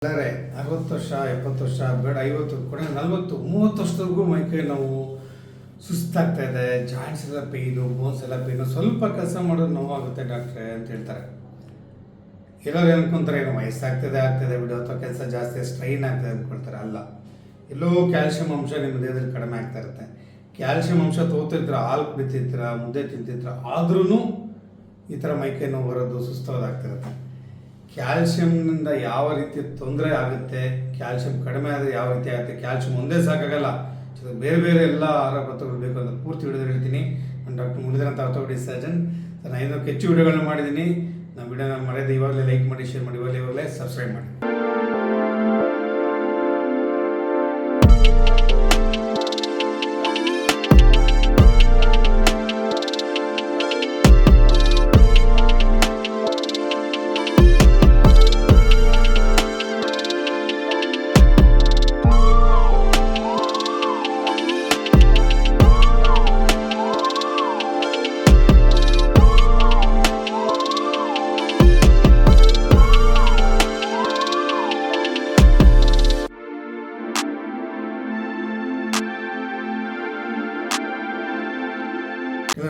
ಅಂದರೆ 60 ವರ್ಷ 70 ವರ್ಷ ಬೇಡ 50 ಕೊನೆ 40 30 ವರ್ಷದವರೆಗೂ ಮೈಕೈ ನೋವು ಸುಸ್ತಾಗ್ತಾ ಇದೆ, ಜಾಯಿಂಟ್ಸ್ ಎಲ್ಲ ಪೇಯ್ನು, ಬೋನ್ಸ್ ಎಲ್ಲ ಪೇಯ್ನು, ಸ್ವಲ್ಪ ಕೆಲಸ ಮಾಡೋದು ನೋವಾಗುತ್ತೆ ಡಾಕ್ಟ್ರೆ ಅಂತ ಹೇಳ್ತಾರೆ. ಎಲ್ಲರೂ ಅನ್ಕೊಂತಾರೆ ಏನೋ ಆಗ್ತದೆ ಬಿಡು, ಅಥವಾ ಕೆಲಸ ಜಾಸ್ತಿ ಸ್ಟ್ರೈನ್ ಆಗ್ತದೆ ಅಂದ್ಕೊಳ್ತಾರೆ. ಅಲ್ಲ, ಎಲ್ಲೋ ಕ್ಯಾಲ್ಶಿಯಂ ಅಂಶ ನಿಮ್ಮ ದೇಹದಲ್ಲಿ ಕಡಿಮೆ ಆಗ್ತಾ ಇರುತ್ತೆ. ಕ್ಯಾಲ್ಶಿಯಂ ಅಂಶ ತೋತಿರ್ತೀರ, ಹಾಲು ಕುಡಿತಿರ್ತೀರ, ಮುದ್ದೆ ತಿಂತಿರ್ತೀರ, ಆದ್ರೂ ಈ ಥರ ಮೈಕೈ ನೋವು ಬರೋದು, ಸುಸ್ತವಾದಾಗ್ತಿರುತ್ತೆ. ಕ್ಯಾಲ್ಶಿಯಂನಿಂದ ಯಾವ ರೀತಿ ತೊಂದರೆ ಆಗುತ್ತೆ, ಕ್ಯಾಲ್ಶಿಯಂ ಕಡಿಮೆ ಆದರೆ ಯಾವ ರೀತಿ ಆಗುತ್ತೆ, ಕ್ಯಾಲ್ಶಿಯಂ ಒಂದೇ ಸಾಕಾಗಲ್ಲ, ಬೇರೆ ಬೇರೆ ಎಲ್ಲ ಆಹಾರ ಪದಾರ್ಥಗಳು ಬೇಕು ಅಂತ ಪೂರ್ತಿ ವಿಡಿಯೋದಲ್ಲಿ ಹೇಳ್ತೀನಿ. ನಾನು ಡಾಕ್ಟರ್ ಮುರಳೀಧರ್ ಅಂತ ಆರ್ಥೋಪೆಡಿಕ್ ಸರ್ಜನ್. ನಾನು 500ಕ್ಕೂ ಹೆಚ್ಚು ವಿಡಿಯೋಗಳನ್ನ ಮಾಡಿದ್ದೀನಿ. ನಮ್ಮ ವಿಡಿಯೋನ ಮರೆಯದೆ ಇವಾಗಲೇ ಲೈಕ್ ಮಾಡಿ, ಶೇರ್ ಮಾಡಿ, ಇವಾಗಲೇ ಸಬ್ಸ್ಕ್ರೈಬ್ ಮಾಡಿ.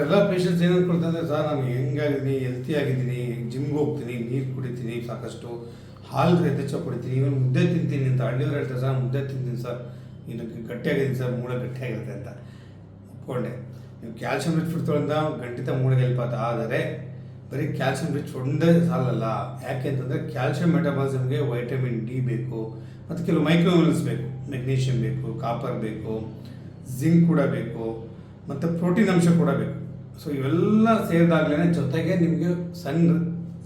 ಎಲ್ಲ ಪೇಷಂಟ್ಸ್ ಏನು ಅಂದ್ಕೊಳ್ತಾರೆ, ಸರ್ ನಾನು ಹೆಂಗಾಗಿದ್ದೀನಿ, ಹೆಲ್ತಿ ಆಗಿದ್ದೀನಿ, ಜಿಮ್ಗೆ ಹೋಗ್ತೀನಿ, ನೀರು ಕುಡಿತೀನಿ, ಸಾಕಷ್ಟು ಹಾಲು ಯಥೇಚ್ಛ ಕುಡಿತೀನಿ, ಇವನು ಮುದ್ದೆ ತಿಂತೀನಿ ಅಂತ ಹಳ್ಳಿಯವ್ರು ಹೇಳ್ತಾರೆ. ಸರ್ ಮುದ್ದೆ ತಿಂತೀನಿ ಸರ್, ಇದಕ್ಕೆ ಗಟ್ಟಿಯಾಗಿದ್ದೀನಿ ಸರ್, ಮೂಳೆ ಗಟ್ಟಿಯಾಗಿರುತ್ತೆ ಅಂತ ಒಪ್ಕೊಂಡೆ. ನೀವು ಕ್ಯಾಲ್ಶಿಯಂ ರಿಚ್ ಫುಡ್ ತೊಗೊಂಡ ಖಂಡಿತ ಮೂಳೆಗೆ ಹೆಲ್ಪ್ ಆಗುತ್ತೆ. ಆದರೆ ಬರೀ ಕ್ಯಾಲ್ಶಿಯಂ ರಿಚ್ ಒಂದೇ ಸಾಲಲ್ಲ. ಯಾಕೆ ಅಂತಂದರೆ ಕ್ಯಾಲ್ಶಿಯಂ ಮೆಟಬಾಲಿಸಮ್ಗೆ ವೈಟಮಿನ್ ಡಿ ಬೇಕು, ಮತ್ತು ಕೆಲವು ಮೈಕ್ರೋಮಿನರಲ್ಸ್ ಬೇಕು, ಮೆಗ್ನೀಷಿಯಂ ಬೇಕು, ಕಾಪರ್ ಬೇಕು, ಜಿಂಕ್ ಕೂಡ ಬೇಕು, ಮತ್ತು ಪ್ರೋಟೀನ್ ಅಂಶ ಕೂಡ ಬೇಕು. ಸೊ ಇವೆಲ್ಲ ಸೇರಿದಾಗಲೇ ಜೊತೆಗೆ ನಿಮಗೆ ಸನ್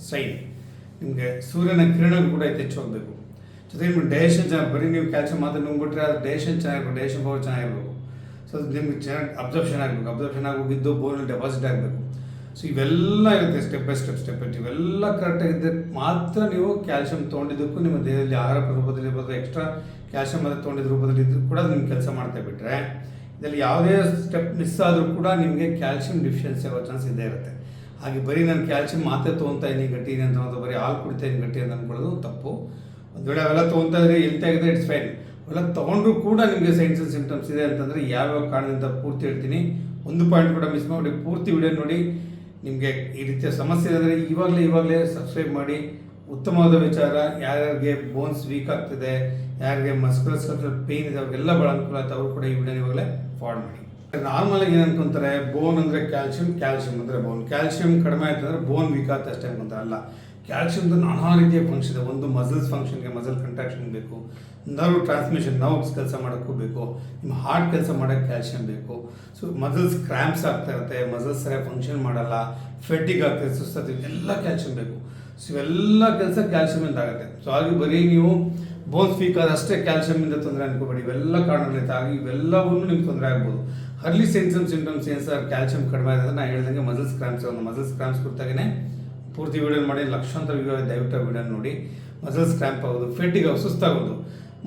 ಶೈನ್, ನಿಮಗೆ ಸೂರ್ಯನ ಕಿರಣಗಳು ಕೂಡ ಯಥೇಚ್ಛ ಹೋಗಬೇಕು. ಜೊತೆಗೆ ನಿಮ್ಗೆ ಡೈಜೆಷನ್ ಚೆನ್ನಾಗಿ, ಬರೀ ನೀವು ಕ್ಯಾಲ್ಸಿಯಂ ಮಾತ್ರ ನುಂಗ್ಬಿಟ್ರೆ ಅದು ಡೈಜೆಷನ್ ಚೆನ್ನಾಗಿರ್ಬೇಕು, ಡೈಜೆಷನ್ ಪವರ್ ಚೆನ್ನಾಗಿರ್ಬೇಕು. ಸೊ ಅದು ನಿಮ್ಗೆ ಚೆನ್ನಾಗಿ ಅಬ್ಸರ್ಪ್ಷನ್ ಆಗಬೇಕು, ಅಬ್ಸರ್ಪ್ಷನ್ ಆಗೋಗಿದ್ದು ಬೋನಲ್ಲಿ ಡೆಪಾಸಿಟ್ ಆಗಬೇಕು. ಸೊ ಇವೆಲ್ಲ ಇರುತ್ತೆ, ಸ್ಟೆಪ್ ಬೈ ಸ್ಟೆಪ್ ಇವೆಲ್ಲ ಕರೆಕ್ಟಾಗಿದ್ದರೆ ಮಾತ್ರ ನೀವು ಕ್ಯಾಲ್ಸಿಯಂ ತೊಗೊಂಡಿದ್ದಕ್ಕೂ ನಿಮ್ಮ ದೇಹದಲ್ಲಿ ಆಹಾರ ರೂಪದಲ್ಲಿ ಇರ್ಬೋದು, ಎಕ್ಸ್ಟ್ರಾ ಕ್ಯಾಲ್ಸಿಯಂ ಅದು ತೊಗೊಂಡಿದ್ದ ರೂಪದಲ್ಲಿ ಇದ್ದರೂ ಕೂಡ ನಿಮ್ಗೆ ಕೆಲಸ ಮಾಡ್ತಾ ಬಿಟ್ಟರೆ, ಇದರಲ್ಲಿ ಯಾವುದೇ ಸ್ಟೆಪ್ ಮಿಸ್ ಆದರೂ ಕೂಡ ನಿಮಗೆ ಕ್ಯಾಲ್ಶಿಯಂ ಡಿಫಿಷಿಯನ್ಸಿ ಆಗೋ ಚಾನ್ಸ್ ಇದ್ದೇ ಇರುತ್ತೆ. ಹಾಗೆ ಬರೀ ನಾನು ಕ್ಯಾಲ್ಶಿಯಂ ಮಾತ್ರ ತೊಗೊತಾ ಇದ್ದೀನಿ ಗಟ್ಟಿ ಅಂತ, ಅಥವಾ ಬರೀ ಹಾಲು ಕುಡಿತಾ ಇದ್ದೀನಿ ಗಟ್ಟಿ ಅಂತ ಅಂದ್ಕೊಳ್ಳೋದು ತಪ್ಪು. ಒಂದು ವೇಳೆ ಅವೆಲ್ಲ ತೊಗೊತಾ ಇದ್ರೆ ಹೆಲ್ತಿ ಆಗಿದೆ, ಇಟ್ಸ್ ಫೈನ್. ಅವೆಲ್ಲ ತೊಗೊಂಡ್ರೂ ಕೂಡ ನಿಮಗೆ ಸೈನ್ಸ್ ಆ್ಯಂಡ್ ಸಿಂಪ್ಟಮ್ಸ್ ಇದೆ ಅಂತಂದರೆ ಯಾವ್ಯಾವ ಕಾರಣದಿಂದ ಪೂರ್ತಿ ಹೇಳ್ತೀನಿ. ಒಂದು ಪಾಯಿಂಟ್ ಕೂಡ ಮಿಸ್ ಮಾಡಿ ಪೂರ್ತಿ ವಿಡಿಯೋ ನೋಡಿ. ನಿಮಗೆ ಈ ರೀತಿಯ ಸಮಸ್ಯೆ ಇದ್ದರೆ ಇವಾಗಲೇ ಸಬ್ಸ್ಕ್ರೈಬ್ ಮಾಡಿ. ಉತ್ತಮವಾದ ವಿಚಾರ, ಯಾರ್ಯಾರಿಗೆ ಬೋನ್ಸ್ ವೀಕ್ ಆಗ್ತಿದೆ, ಯಾರಿಗೆ ಮಸ್ಕುಲರ್ ಪೇಯ್ನ್ ಇದೆ, ಅವ್ರಿಗೆಲ್ಲ ಭಾಳ ಅನುಕೂಲ ಆಯ್ತು. ಅವರು ಕೂಡ ಈ ವಿಡಿಯೋನ ಇವಾಗಲೇ ಫಾರ್ವರ್ಡ್ ಮಾಡಿ. ನಾರ್ಮಲಾಗಿ ಏನು ಅನ್ಕೊಂತಾರೆ, ಬೋನ್ ಅಂದರೆ ಕ್ಯಾಲ್ಶಿಯಂ ಅಂದರೆ ಬೋನ್, ಕ್ಯಾಲ್ಶಿಯಂ ಕಡಿಮೆ ಆಯ್ತು ಅಂದರೆ ಬೋನ್ ವೀಕ್ ಆಗುತ್ತೆ ಅಷ್ಟೇ ಅನ್ಕೊಂತಾರೆ. ಅಲ್ಲ, ಕ್ಯಾಲ್ಶಿಯಮ್ದು ನಾನಾ ರೀತಿಯ ಫಂಕ್ಷನ್ ಇದೆ. ಒಂದು ಮಸಲ್ಸ್ ಫಂಕ್ಷನ್ಗೆ ಮಸಲ್ ಕಂಟ್ರಾಕ್ಷನ್ ಬೇಕು, ನರ್ವ್ ಟ್ರಾನ್ಸ್ಮಿಷನ್ ನರ್ವ್ಸ್ ಕೆಲಸ ಮಾಡೋಕ್ಕೂ ಬೇಕು, ನಿಮ್ಮ ಹಾರ್ಟ್ ಕೆಲಸ ಮಾಡೋಕ್ಕೆ ಕ್ಯಾಲ್ಶಿಯಂ ಬೇಕು. ಸೊ ಮಸಲ್ಸ್ ಕ್ರ್ಯಾಂಪ್ಸ್ ಆಗ್ತಾ ಇರುತ್ತೆ, ಮಸಲ್ಸ್ ಸರಿಯಾಗಿ ಫಂಕ್ಷನ್ ಮಾಡಲ್ಲ, ಫೆಟಿಗ್ ಆಗ್ತದೆ, ಸುಸ್ತಾಗ್ತದೆ, ಎಲ್ಲ ಕ್ಯಾಲ್ಶಿಯಂ ಬೇಕು. ಸೊ ಇವೆಲ್ಲ ಕೆಲಸ ಕ್ಯಾಲ್ಶಿಯಮಿಂದ ಆಗುತ್ತೆ. ಸೊ ಹಾಗೆ ಬರೀ ನೀವು ಬೋನ್ಸ್ ವೀಕ್ ಆದಷ್ಟೇ ಕ್ಯಾಲ್ಶಿಯಮಿಂದ ತೊಂದರೆ ಅನ್ಕೋಬೇಡಿ. ಇವೆಲ್ಲ ಕಾರಣಗಳಿಂದ ಆಗಿ ಇವೆಲ್ಲವನ್ನೂ ನಿಮ್ಗೆ ತೊಂದರೆ ಆಗ್ಬೋದು. ಅರ್ಲಿ ಸಿಂಪ್ಟಮ್ಸ್ ಏನು ಸರ್, ಕ್ಯಾಲ್ಶಿಯಂ ಕಡಿಮೆ ಆಗಿದೆ, ನಾನು ಹೇಳ್ದಂಗೆ ಮಸಲ್ಸ್ ಕ್ರಾಂಪ್ಸ್. ಒಂದು ಮಸಲ್ಸ್ ಕ್ರಾಂಪ್ಸ್ ಕುರಿತಾಗೇ ಪೂರ್ತಿ ವಿಡಿಯೋ ಮಾಡಿ, ಲಕ್ಷಾಂತರ ವಿಡಿಯೋ, ದಯವಿಟ್ಟು ವಿಡಿಯೋ ನೋಡಿ. ಮಸಲ್ಸ್ ಕ್ರ್ಯಾಂಪ್ ಆಗೋದು, ಫೆಟ್ಟಿಗೆ ಆಗೋದು, ಸುಸ್ತಾಗೋದು.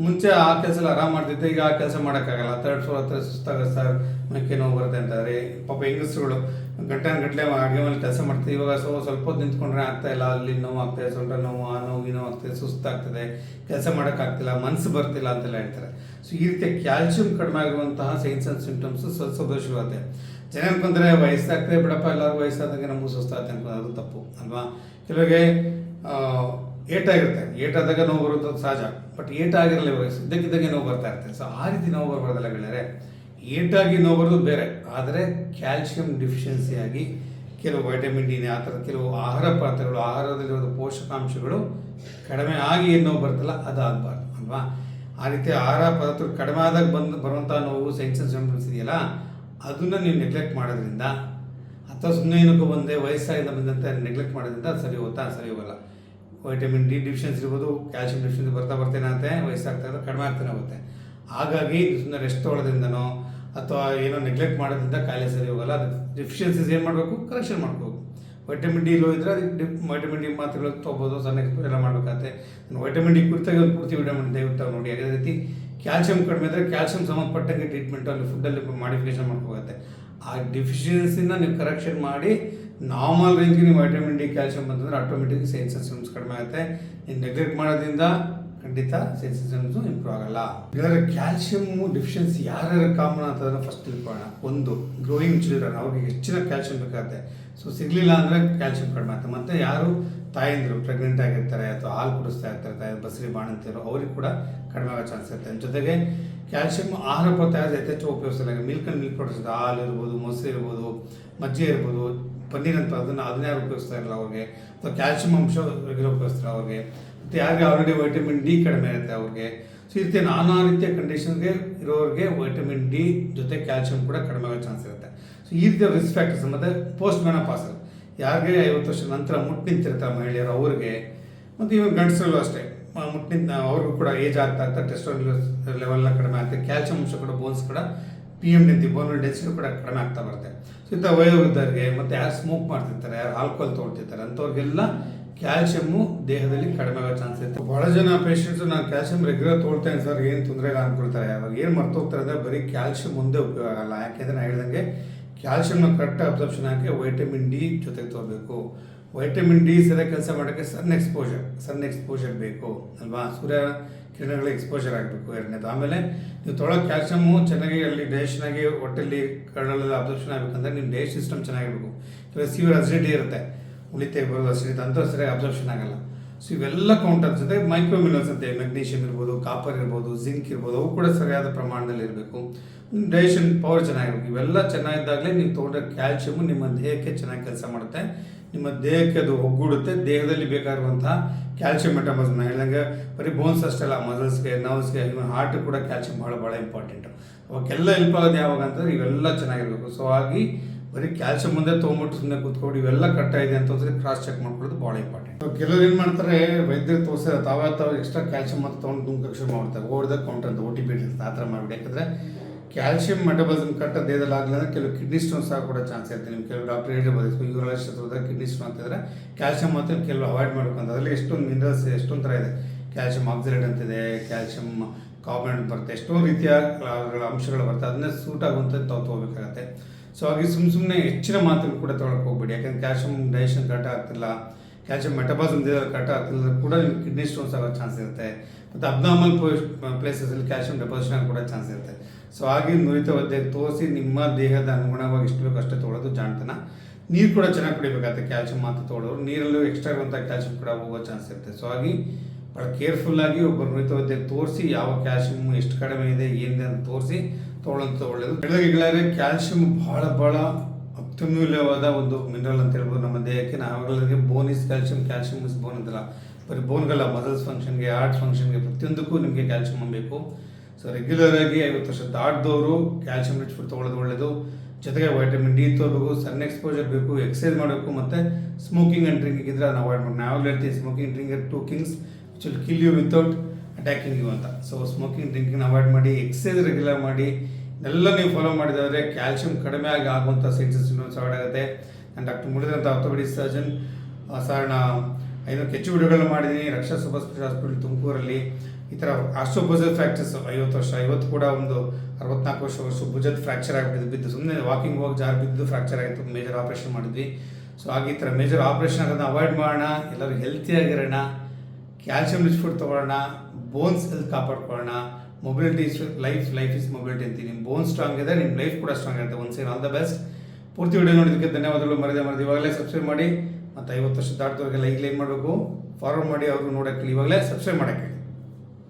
ಮುಂಚೆ ಆ ಕೆಲಸ ಎಲ್ಲ ಆರಾಮ್ ಮಾಡ್ತಿದ್ದೆ, ಈಗ ಆ ಕೆಲಸ ಮಾಡೋಕ್ಕಾಗಲ್ಲ. 3rd floor ಹತ್ರ ಸುಸ್ತಾಗೋದು ಸರ್, ಮೈಕೈ ನೋವು ಬರುತ್ತೆ ಅಂತಾರೆ. ಪಾಪ ಹೆಂಗಸರುಗಳು ಗಂಟೆ ಹಾಗೆ ಮೇಲೆ ಕೆಲಸ ಮಾಡ್ತೀವಿ. ಇವಾಗ ಸ್ವಲ್ಪ ಹೊತ್ತು ನಿಂತ್ಕೊಂಡ್ರೆ ಆಗ್ತಾ ಇಲ್ಲ, ಅಲ್ಲಿ ನೋವು ಆಗ್ತದೆ, ಸೊಂಟ ನೋವು, ಆ ನೋವು ಈ ನೋವು ಆಗ್ತದೆ, ಸುಸ್ತಾಗ್ತದೆ, ಕೆಲಸ ಮಾಡೋಕ್ಕಾಗ್ತಿಲ್ಲ, ಮನಸ್ಸು ಬರ್ತಿಲ್ಲ ಅಂತೆಲ್ಲ ಹೇಳ್ತಾರೆ. ಸೊ ಈ ರೀತಿಯ ಕ್ಯಾಲ್ಶಿಯಂ ಕಡಿಮೆ ಆಗಿರುವಂತಹ ಸೈನ್ಸ್ ಆ್ಯಂಡ್ ಸಿಂಪ್ಟಮ್ಸ್ ಸ್ವಲ್ಪ ಶುರುವಾಗುತ್ತೆ. ಜನ ಅನ್ಕೊಂತಾರೆ ವಯಸ್ಸಾಗ್ತದೆ ಬಿಡಪ್ಪ, ಎಲ್ಲರಿಗೂ ವಯಸ್ಸಾದಂಗೆ ನಮಗೂ ಸುಸ್ತಾಗುತ್ತೆ ಅನ್ಕೊಂಡು, ಅದು ತಪ್ಪು ಅಲ್ವಾ. ಕೆಲವರಿಗೆ ಏಟಾಗಿರುತ್ತೆ, ಏಟಾದಾಗ ನೋವು ಬರೋದು ಸಹಜ. ಬಟ್ ಏಟಾಗಿರಲ್ಲ, ವಯಸ್ಸು ಇದ್ದಕ್ಕಿದ್ದಂಗೆ ನೋವು ಬರ್ತಾ ಇರ್ತದೆ. ಸೊ ಆ ರೀತಿ ನೋವು ಬರಬಾರ್ದಲ್ಲ ಗೆಳೆಯರೆ. ಏಟಾಗಿ ನೋವು ಬರೋದು ಬೇರೆ, ಆದರೆ ಕ್ಯಾಲ್ಶಿಯಂ ಡಿಫಿಷಿಯನ್ಸಿಯಾಗಿ ಕೆಲವು ವೈಟಮಿನ್ ಡಿ, ಆ ಥರ ಕೆಲವು ಆಹಾರ ಪದಾರ್ಥಗಳು, ಆಹಾರದಲ್ಲಿರೋದು ಪೋಷಕಾಂಶಗಳು ಕಡಿಮೆ ಆಗಿ ಏನು ನೋವು ಬರ್ತಲ್ಲ, ಅದು ಆಗಬಾರ್ದು ಅಲ್ವಾ. ಆ ರೀತಿ ಆಹಾರ ಪದಾರ್ಥಗಳು ಕಡಿಮೆ ಆದಾಗ ಬರುವಂಥ ನೋವು, ಸೈನ್ಸ್ ಆ್ಯಂಡ್ ಸಿಂಪ್ಟಮ್ಸ್ ಇದೆಯಲ್ಲ, ಅದನ್ನು ನೀವು ನೆಗ್ಲೆಕ್ಟ್ ಮಾಡೋದ್ರಿಂದ, ಅಥವಾ ಸುಮ್ಮನೆ ಏನಕ್ಕೂ ವಯಸ್ಸಾಗಿಂದ ಬಂದಂಥ ನೆಗ್ಲೆಕ್ಟ್ ಮಾಡೋದ್ರಿಂದ ಅದು ಸರಿ ಹೋಗಲ್ಲ. ವೈಟಮಿನ್ ಡಿ ಡಿಫಿಷಿಯನ್ಸಿ ಇರ್ಬೋದು, ಕ್ಯಾಲ್ಶಿಯಂ ಡಿಫಿಷಿಯನ್ಸಿ ಬರ್ತಾನೆ ವಯಸ್ಸಾಗ್ತಾ ಇದ್ರೆ ಕಡಿಮೆ ಆಗ್ತಾನೆ ಹೋಗುತ್ತೆ. ಹಾಗಾಗಿ ಸುಮ್ಮನೆ ರೆಸ್ಟ್ ತೊಗೊಳ್ಳೋದ್ರಿಂದನೋ ಅಥವಾ ಏನೋ ನೆಗ್ಲೆಕ್ಟ್ ಮಾಡೋದ್ರಿಂದ ಕಾಯಿಲೆ ಸರಿ ಹೋಗಲ್ಲ. ಅದು ಡಿಫಿಷಿಯನ್ಸೀಸ್ ಏನು ಮಾಡಬೇಕು, ಕರೆಕ್ಷನ್ ಮಾಡ್ಕೋಬೇಕು. ವೈಟಮಿನ್ ಡಿ ಲೋ ಇದ್ದರೆ ಅದಕ್ಕೆ ವೈಟಮಿನ್ ಡಿ ಮಾತ್ರೆಗಳು ತೊಗೋಬೋದು, ಸಣ್ಣ ಎಲ್ಲ ಮಾಡಬೇಕಾಗುತ್ತೆ. ವೈಟಮಿನ್ ಡಿ ಕುರಿತಾಗಿ ಒಂದು ಪೂರ್ತಿ ವಿಡಿಯೋ ಮಾಡಿ ದಯವಿಟ್ಟು ನೋಡಿ. ಅದೇ ರೀತಿ ಕ್ಯಾಲ್ಶಿಯಂ ಕಡಿಮೆ ಇದ್ದರೆ ಕ್ಯಾಲ್ಶಿಯಂ ಸಂಬಂಧಪಟ್ಟಂಗೆ ಟ್ರೀಟ್ಮೆಂಟು, ಅಲ್ಲಿ ಫುಡ್ಡಲ್ಲಿ ಮಾಡಿಫಿಕೇಶನ್ ಮಾಡ್ಕೋಗುತ್ತೆ. ಆ ಡಿಫಿಷಿಯನ್ಸಿನ ನೀವು ಕರೆಕ್ಷನ್ ಮಾಡಿ ನಾರ್ಮಲ್ ರೇಂಜ್ಗೆ ನೀವು ವೈಟಮಿನ್ ಡಿ ಕ್ಯಾಲ್ಶಿಯಂ ಬಂತಂದರೆ ಆಟೋಮೆಟಿಕ್ ಸೈನ್ಸ್ ಆ್ಯಂಡ್ ಸಿಂಪ್ಟಮ್ಸ್ ಕಡಿಮೆ ಆಗುತ್ತೆ. ನೀವು ನೆಗ್ಲೆಕ್ಟ್ ಮಾಡೋದ್ರಿಂದ ಖಂಡಿತ ಸೆನ್ಸಿಟಿವ್ನೆಸ್ಸು ಇಂಪ್ರೂವ್ ಆಗಲ್ಲ. ಇದರ ಕ್ಯಾಲ್ಸಿಯಂ ಡೆಫಿಷಿಯನ್ಸಿ ಯಾರ್ಯಾರು ಕಾಮನ್ ಅಂತದನ್ನು ಫಸ್ಟ್ ತಿಳ್ಕೊಳ್ಳೋಣ. ಒಂದು, ಗ್ರೋಯಿಂಗ್ ಚಿಲ್ಡ್ರನ್, ಅವ್ರಿಗೆ ಹೆಚ್ಚಿನ ಕ್ಯಾಲ್ಸಿಯಂ ಬೇಕಾಗುತ್ತೆ. ಸೊ ಸಿಗಲಿಲ್ಲ ಅಂದರೆ ಕ್ಯಾಲ್ಸಿಯಂ ಕಡಿಮೆ ಆಗ್ತದೆ. ಮತ್ತು ಯಾರು ತಾಯಂದಿರು ಪ್ರೆಗ್ನೆಂಟ್ ಆಗಿರ್ತಾರೆ ಅಥವಾ ಹಾಲು ಕುಡಿಸ್ತಾ ಇರ್ತಾರೆ, ಬಸರಿ ಬಾಣಂತಿರು, ಅವ್ರಿಗೆ ಕೂಡ ಕಡಿಮೆ ಆಗೋ ಚಾನ್ಸ್ ಇರುತ್ತೆ. ಜೊತೆಗೆ ಕ್ಯಾಲ್ಸಿಯಂ ಆಹಾರ ಪದಾರ್ಥ ಯಥೇಚ್ಛ ಉಪಯೋಗಿಸಲ್ಲ. ಮಿಲ್ಕ್ ಆ್ಯಂಡ್ ಮಿಲ್ಕ್ ಪ್ರಾಡಕ್ಟ್ಸ್, ಹಾಲು ಇರ್ಬೋದು, ಮೊಸರು ಇರ್ಬೋದು, ಮಜ್ಜಿಗೆ ಇರ್ಬೋದು, ಪನ್ನೀರ್ ಅಂತ ಅದನ್ನ ಯಾರು ಉಪಯೋಗಿಸ್ತಾ ಇರಲ್ಲ ಅವ್ರಿಗೆ, ಅಥವಾ ಕ್ಯಾಲ್ಸಿಯಂ ಅಂಶ ರೆಗ್ಯುಲರ್ ಉಪಯೋಗಿಸ್ತಾರೆ ಅವ್ರಿಗೆ. ಮತ್ತು ಯಾರಿಗೆ ಆಲ್ರೆಡಿ ವೈಟಮಿನ್ ಡಿ ಕಡಿಮೆ ಇರುತ್ತೆ ಅವ್ರಿಗೆ. ಸೊ ಈ ರೀತಿ ನಾನಾ ರೀತಿಯ ಕಂಡೀಷನ್ಗೆ ಇರೋರಿಗೆ ವೈಟಮಿನ್ ಡಿ ಜೊತೆ ಕ್ಯಾಲ್ಸಿಯಂ ಕೂಡ ಕಡಿಮೆ ಆಗೋ ಚಾನ್ಸ್ ಇರುತ್ತೆ. ಸೊ ಈ ರೀತಿಯ ರಿಸ್ಕ್ ಫ್ಯಾಕ್ಟರ್ಸ್. ಮತ್ತು ಪೋಸ್ಟ್ ಮೆನೋಪಾಸ್, ಯಾರಿಗೆ 50 ವರ್ಷ ನಂತರ ಮುಟ್ಟು ನಿಂತಿರ್ತಾರೆ ಮಹಿಳೆಯರು ಅವ್ರಿಗೆ, ಮತ್ತು ಇವಾಗ ಗಂಡಸರಲ್ಲೂ ಅಷ್ಟೇ ಮುಟ್ಟಿನ ಅವ್ರಿಗೂ ಕೂಡ ಏಜ್ ಆಗ್ತಾ ಟೆಸ್ಟೋಸ್ಟೆರಾನ್ ಲೆವೆಲ್ಲ ಕಡಿಮೆ ಆಗ್ತದೆ. ಕ್ಯಾಲ್ಸಿಯಂ ಅಂಶ ಕೂಡ ಬೋನ್ಸ್ ಕೂಡ PM ನಿಂತಿ ಬೋನ್ ಡೆನ್ಸಿಟಿ ಕೂಡ ಕಡಿಮೆ ಆಗ್ತಾ ಬರುತ್ತೆ. ಸೊ ಇಂಥ ವಯೋವೃದ್ಧರಿಗೆ, ಮತ್ತು ಯಾರು ಸ್ಮೋಕ್ ಮಾಡ್ತಿರ್ತಾರೆ, ಯಾರು ಆಲ್ಕೋಹಾಲ್ ತೊಗೊಳ್ತಿರ್ತಾರೆ ಅಂಥವ್ರಿಗೆಲ್ಲ ಕ್ಯಾಲ್ಸಿಯಮ್ಮು ದೇಹದಲ್ಲಿ ಕಡಿಮೆ ಆಗೋ ಚಾನ್ಸ್ ಇರುತ್ತೆ. ಭಾಳ ಜನ ಪೇಷಂಟ್ಸು ನಾನು ಕ್ಯಾಲ್ಸಿಯಂ ರೆಗ್ಯುಲರ್ ತೊಗೊಳ್ತೇನೆ ಸರ್, ಏನು ತೊಂದರೆ ಇಲ್ಲ ಅಂದ್ಕೊಳ್ತಾರೆ. ಅವಾಗ ಏನು ಮರ್ತೋಗ್ತಾರೆ ಅಂದರೆ ಬರೀ ಕ್ಯಾಲ್ಸಿಯಂ ಒಂದೇ ಉಪಯೋಗ ಆಗಲ್ಲ. ಯಾಕೆಂದರೆ ನಾನು ಹೇಳ್ದಂಗೆ ಕ್ಯಾಲ್ಸಿಯಂನ ಕರೆಕ್ಟ್ ಅಬ್ಸರ್ಪ್ಷನ್ ಹಾಕಿ ವೈಟಮಿನ್ ಡಿ ಜೊತೆಗೆ ತೊಗೋಬೇಕು. ವೈಟಮಿನ್ ಡಿ ಸರಿಯಾಗಿ ಕೆಲಸ ಮಾಡೋಕ್ಕೆ ಸನ್ ಎಕ್ಸ್ಪೋಜರ್ ಬೇಕು ಅಲ್ವಾ, ಸೂರ್ಯ ಕಿರಣಗಳ ಎಕ್ಸ್ಪೋಜರ್ ಆಗಬೇಕು ಎರಡನೇದು. ಆಮೇಲೆ ನೀವು ತೊಗೊಳ್ಳೋ ಕ್ಯಾಲ್ಸಿಯಮ್ಮು ಚೆನ್ನಾಗಿ ಅಲ್ಲಿ ಡೈಜೆಷನ್ ಆಗಿ ಹೊಟ್ಟೆಲಿ ಕರಳೆಲ್ಲ ಅಬ್ಸರ್ಪ್ಷನ್ ಆಗಬೇಕಂದ್ರೆ ನಿಮ್ಮ ಡೈಜೆಸ್ಟ್ ಸಿಸ್ಟಮ್ ಚೆನ್ನಾಗಿರಬೇಕು. ಇವಾಗ ಸಿವಿಯರ್ ಅಸಿಡಿಟಿ ಇರುತ್ತೆ, ಉಳಿತೆ ಬರೋದು ಅಸಿಡಿಟಿ ಅಂತ ಸರಿಯಾಗಿ ಅಬ್ಸರ್ಪ್ಷನ್ ಆಗಲ್ಲ. ಸೊ ಇವೆಲ್ಲ ಕೌಂಟರ್ ಜೊತೆ ಮೈಕ್ರೋ ಮಿನರಲ್ಸ್ ಅಂತೆ, ಮೆಗ್ನೀಷಿಯಮ್ ಇರ್ಬೋದು, ಕಾಪರ್ ಇರ್ಬೋದು, ಜಿಂಕ್ ಇರ್ಬೋದು, ಅವು ಕೂಡ ಸರಿಯಾದ ಪ್ರಮಾಣದಲ್ಲಿ ಇರಬೇಕು. ಡೈಜೆಷನ್ ಪವರ್ ಚೆನ್ನಾಗಿರ್ಬೇಕು. ಇವೆಲ್ಲ ಚೆನ್ನಾಗಿದ್ದಾಗಲೇ ನೀವು ತೊಗೊಂಡ್ರೆ ಕ್ಯಾಲ್ಸಿಯಮ್ಮು ನಿಮ್ಮ ದೇಹಕ್ಕೆ ಚೆನ್ನಾಗಿ ಕೆಲಸ ಮಾಡುತ್ತೆ, ನಿಮ್ಮ ದೇಹಕ್ಕೆ ಅದು ಒಗ್ಗೂಡುತ್ತೆ. ದೇಹದಲ್ಲಿ ಬೇಕಾಗಿರುವಂತಹ ಕ್ಯಾಲ್ಸಿಯಂ ಮೆಟಾಬಾಲಿಸಮ್ ಹೇಳಿದಂಗೆ ಬರೀ ಬೋನ್ಸ್ ಅಷ್ಟಲ್ಲ, ಮಸಲ್ಸ್ಗೆ, ನರ್ವ್ಸ್ಗೆ, ಇವನ್ ಹಾರ್ಟ್ ಕೂಡ ಕ್ಯಾಲ್ಸಿಯಂ ಭಾಳ ಇಂಪಾರ್ಟೆಂಟು. ಅವಕ್ಕೆಲ್ಲ ಹೆಲ್ಪ್ ಆಗೋದು ಯಾವಾಗ ಅಂತಂದ್ರೆ ಇವೆಲ್ಲ ಚೆನ್ನಾಗಿರಬೇಕು. ಸೊ ಹಾಗಾಗಿ ಬರೀ ಕ್ಯಾಲ್ಸಿಯಂ ಮುಂದೆ ತೊಗೊಂಬಿಟ್ಟು ಸುಮ್ಮನೆ ಕೂತ್ಕೊಂಡು ಇವೆಲ್ಲ ಕಟ್ಟಾಗಿದೆ ಅಂತಂದ್ರೆ ಕ್ರಾಸ್ ಚೆಕ್ ಮಾಡ್ಕೊಳ್ಳೋದು ಭಾಳ ಇಂಪಾರ್ಟೆಂಟ್. ಕೆಲವರು ಏನು ಮಾಡ್ತಾರೆ, ವೈದ್ಯರು ತೋರಿಸಿದ್ರೆ ತಾವು ಎಕ್ಸ್ಟ್ರಾ ಕ್ಯಾಲ್ಸಿಯಂ ಅಂತ ತೊಗೊಂಡು ದುಂಕಕ್ಷೆ ಮಾಡ್ತಾರೆ, ಓವರ್ ದ ಕೌಂಟರ್ ಅಂತ OTP ಅಂತ ಆ ಥರ ಮಾಡಿಬಿಡಿ. ಯಾಕಂದರೆ ಕ್ಯಾಲ್ಸಿಯಂ ಮೆಟಾಬಾಲಿಸಮ್ ಕರೆಕ್ಟ್ ದೇಹದಲ್ಲಿ ಆಗಲಿಲ್ಲ ಅಂದರೆ ಕೆಲವು ಕಿಡ್ನಿ ಸ್ಟೋನ್ಸ್ ಆಗಿ ಕೂಡ ಚಾನ್ಸ್ ಇರುತ್ತೆ. ನಿಮ್ಮ ಕೆಲವು ಡಾಕ್ಟರ್ ಹೇಳಿರ್ಬೋದು, ಯೂರಾಲಜಿಸ್ಟ್ ಹತ್ರ ಕಿಡ್ನಿ ಸ್ಟೋನ್ ಅಂತಿದ್ರೆ ಕ್ಯಾಲ್ಸಿಯಂ ಮಾತ್ರ ಕೆಲವು ಅವಾಯ್ಡ್ ಮಾಡಬೇಕು ಅಂತ. ಅದರಲ್ಲಿ ಎಷ್ಟೊಂದು ಮಿನರಲ್ಸ್ ಎಷ್ಟೊಂದು ಥರ ಇದೆ. ಕ್ಯಾಲ್ಸಿಯಂ ಆಕ್ಸಿಲೇಟ್ ಅಂತಿದೆ, ಕ್ಯಾಲ್ಸಿಯಂ ಕಾರ್ಬನೇಟ್ ಬರುತ್ತೆ, ಎಷ್ಟೊಂದು ರೀತಿಯ ಅಂಶಗಳು ಬರುತ್ತೆ. ಅದನ್ನೇ ಸೂಟ್ ಆಗುವಂಥದ್ದು ತಾವು ತೊಗೋಬೇಕಾಗತ್ತೆ. ಸೊ ಹಾಗೆ ಸುಮ್ಮನೆ ಹೆಚ್ಚಿನ ಮಾತನ್ನು ಕೂಡ ತೊಗೊಳಕ್ಕೆ ಹೋಗ್ಬೇಡಿ. ಯಾಕಂದರೆ ಕ್ಯಾಲ್ಸಿಯಂ ಡೈಜೆಷನ್ ಕರೆಕ್ಟ್ ಆಗ್ತಿಲ್ಲ, ಕ್ಯಾಲ್ಸಿಯಂ ಮೆಟಾಬಾಲಿಸಮ್ ದೇಹದಲ್ಲಿ ಕರೆಕ್ಟ್ ಆಗ್ತಿಲ್ಲ ಕೂಡ ನಿಮ್ಗೆ ಕಿಡ್ನಿ ಸ್ಟೋನ್ಸ್ ಆಗೋ ಚಾನ್ಸ್ ಇರುತ್ತೆ. ಮತ್ತು ಅಬ್ನಾರ್ಮಲ್ ಪ್ಲೇಸಸಲ್ಲಿ ಕ್ಯಾಲ್ಸಿಯಂ ಡೆಪಾಸಿಷನ್ ಕೂಡ ಚಾನ್ಸ್ ಇರುತ್ತೆ. ಸೊ ಹಾಗೆ ನುರಿತ ವೈದ್ಯರಿಗೆ ತೋರಿಸಿ ನಿಮ್ಮ ದೇಹದ ಅನುಗುಣವಾಗಿ ಎಷ್ಟು ಬೇಕು ಅಷ್ಟೇ ತೊಗೊಳೋದು ಜಾಣ್ತನ. ನೀರು ಕೂಡ ಚೆನ್ನಾಗಿ ಕುಡಿಬೇಕಾಗುತ್ತೆ. ಕ್ಯಾಲ್ಸಿಯಂ ಮಾತ್ರ ತೊಗೊಳ್ಳೋರು ನೀರಲ್ಲೂ ಎಕ್ಸ್ಟ್ರಾ ಇರುವಂಥ ಕ್ಯಾಲ್ಸಿಯಂ ಕೂಡ ಹೋಗೋ ಚಾನ್ಸ್ ಇರುತ್ತೆ. ಸೊ ಹಾಗೆ ಭಾಳ ಕೇರ್ಫುಲ್ಲಾಗಿ ಒಬ್ಬ ನುರಿತ ವೈದ್ಯರಿಗೆ ತೋರಿಸಿ ಯಾವ ಕ್ಯಾಲ್ಸಿಯಂ ಎಷ್ಟು ಕಡಿಮೆ ಇದೆ ಏನಿದೆ ಅಂತ ತೋರಿಸಿ ತೊಗೊಳ್ಳೋದು ಒಳ್ಳೆಯದು. ಬೆಳಗ್ಗೆ ಕ್ಯಾಲ್ಸಿಯಂ ಭಾಳ ಅತ್ಯಮೂಲ್ಯವಾದ ಒಂದು ಮಿನರಲ್ ಅಂತ ಹೇಳ್ಬೋದು ನಮ್ಮ ದೇಹಕ್ಕೆ. ನಾವೆಲ್ಲರಿಗೆ ಬೋನ್ ಇಸ್ ಕ್ಯಾಲ್ಸಿಯಂ, ಕ್ಯಾಲ್ಸಿಯಂ ಇಸ್ ಬೋನ್ ಅಂತಲ್ಲ, ಬರೀ ಬೋನ್ಗಲ್ಲ, ಮಸಲ್ಸ್ ಫಂಕ್ಷನ್ಗೆ, ಹಾರ್ಟ್ ಫಂಕ್ಷನ್ಗೆ, ಪ್ರತಿಯೊಂದಕ್ಕೂ ನಿಮಗೆ ಕ್ಯಾಲ್ಸಿಯಂ ಬೇಕು. ಸೊ ರೆಗ್ಯುಲರಾಗಿ 50 ವರ್ಷ ದಾಟಿದವರು ಕ್ಯಾಲ್ಸಿಯಂ ರಿಚ್ ಫುಡ್ ತೊಗೊಳ್ಳೋದು ಒಳ್ಳೆಯದು. ಜೊತೆಗೆ ವೈಟಮಿನ್ ಡಿ ತೊಗೋಬೇಕು, ಸನ್ ಎಕ್ಸ್ಪೋಜರ್ ಬೇಕು, ಎಕ್ಸಸೈಸ್ ಮಾಡಬೇಕು, ಮತ್ತು ಸ್ಮೋಕಿಂಗ್ ಆ್ಯಂಡ್ ಡ್ರಿಂಕಿಂಗ್ ಇದ್ದರೆ ಅದನ್ನು ಅವಾಯ್ಡ್ ಮಾಡಿ. ನಾವು ಹೇಳ್ತೀವಿ smoking drink 2 things which will kill you without attacking you ಅಂತ. ಸೊ ಸ್ಮೋಕಿಂಗ್ ಡ್ರಿಂಕಿಂಗ್ ಅವಾಯ್ಡ್ ಮಾಡಿ, ಎಕ್ಸಸೈಸ್ ರೆಗ್ಯುಲರ್ ಮಾಡಿ, ಎಲ್ಲ ನೀವು ಫಾಲೋ ಮಾಡಿದರೆ ಕ್ಯಾಲ್ಸಿಯಂ ಕಡಿಮೆ ಆಗುವಂಥ ಸೈನ್ಸಸ್ ಅವಾಯ್ಡ್ ಆಗುತ್ತೆ. ನಾನು ಡಾಕ್ಟರ್ ಮುರಳೀಧರ್ ಆರ್ಥೋಪೆಡಿಕ್ ಸರ್ಜನ್. ಸಾಧಾರಣ 500 ಹೆಚ್ಚು ವಿಡಿಯೋಗಳನ್ನ ಮಾಡಿದ್ದೀನಿ. ರಕ್ಷಾ ಸೂಪರ್ ಸ್ಪೆಷಲ್ ಹಾಸ್ಪಿಟಲ್ ತುಮಕೂರಲ್ಲಿ ಈ ಥರ ಆಸ್ಟ್ರೋಪೋಸಲ್ ಫ್ರ್ಯಾಕ್ಚರ್ಸ್ 50 ವರ್ಷ, ಇವತ್ತು ಕೂಡ ಒಂದು 64 ವರ್ಷ ಭುಜದ ಫ್ರ್ಯಾಕ್ಚರ್ ಆಗಿಬಿಟ್ಟಿದ್ದು, ಬಿದ್ದು ಸುಮ್ಮನೆ ವಾಕಿಂಗ್ ಹೋಗಿ ಜಾರ್ ಬಿದ್ದು ಫ್ರ್ಯಾಕ್ಚರ್ ಆಗಿತ್ತು, ಮೇಜರ್ ಆಪ್ರೇಷನ್ ಮಾಡಿದ್ವಿ. ಸೊ ಹಾಗೆ ಈ ಥರ ಮೇಜರ್ ಆಪ್ರೇಷನ್ ಆಗೋದನ್ನ ಅವಾಯ್ಡ್ ಮಾಡೋಣ, ಎಲ್ಲರೂ ಹೆಲ್ತಿಯಾಗಿರೋಣ, ಕ್ಯಾಲ್ಸಿಯಂ ರಿಚ್ ಫುಡ್ ತೊಗೊಳ್ಳೋಣ, ಬೋನ್ಸ್ ಹೆಲ್ತ್ ಕಾಪಾಡ್ಕೊಳ್ಳೋಣ. Mobility is life is mobility ಅಂತೀನಿ. ನಿಮ್ಮ ಬೋನ್ ಸ್ಟ್ರಾಂಗ್ ಇದೆ, ನಿಮ್ಮ ಲೈಫ್ ಕೂಡ ಸ್ಟ್ರಾಂಗ್ ಇರುತ್ತೆ. Once all the best. ಪೂರ್ತಿ ವಿಡಿಯೋ ನೋಡೋದಕ್ಕೆ ಧನ್ಯವಾದಗಳು. ಮರದೇ ಇವಾಗಲೇ ಸಬ್ಸ್ಕ್ರೈಬ್ ಮಾಡಿ. ಮತ್ತು 50 ವರ್ಷ ದಾಟಿದವ್ರಿಗೆಲ್ಲ ಈಗಲೇ ಏನು ಮಾಡಬೇಕು, ಫಾರ್ವರ್ಡ್ ಮಾಡಿ, ಅವ್ರಿಗೆ ನೋಡೋಕ್ಕೆ ಇವಾಗಲೇ ಸಬ್ಸ್ಕ್ರೈಬ್ ಮಾಡೋಕ್ಕೆ.